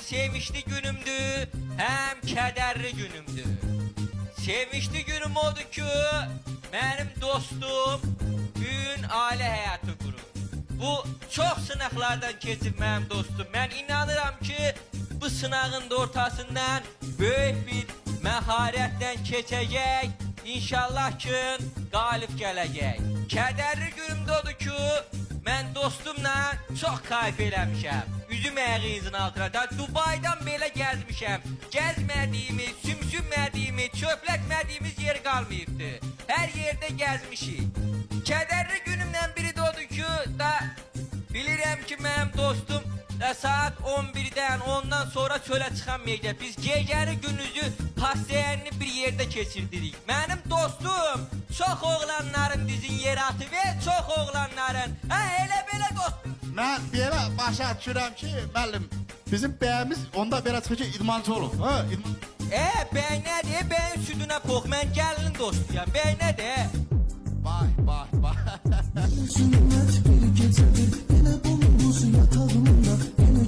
sevinçli günümdür, həm kədərli günümdür. Sevinçli günüm odur ki, mənim dostum gün ailə həyatı qurur. Bu çox sınaqlardan keçib mənim dostum. Mən inanıram ki, bu sınağın da ortasından böyük bir məharətlə keçəcək. İnşallah ki, qalib gələcək. Kədərli günümdə odur ki, mən dostumla çox kayf eləmişəm. Üzüm ayağınızın altına da Dubaydan belə gəzmişəm. Gəzmədiyimiz, sümsünmədiyimiz, çöplətmədiyimiz yer qalmayıbdır. Hər yerdə gəzmişik. Kədərli günümdən biri də odur ki, da bilirəm ki, mənim dostum da saat 11-dən ondan sonra çölə çıxamayacaq. Biz gecəni günüzü pasteyenli bir yerdə keçirdirik. Mənim dostum çox oğlanların dizin yeri atı və çox oğlanların. Elə belə dostum. Mən belə başa düşürəm ki, müəllim, bizim bəyimiz onda belə çıxır ki, idmancı olub. Bəy nədir? Bəyin südünə pox. Mən gəlinin dostuyam. Bəy nədir? Vay. Zülmət bir gecədir, yenə bulunuz yatağımda, yenə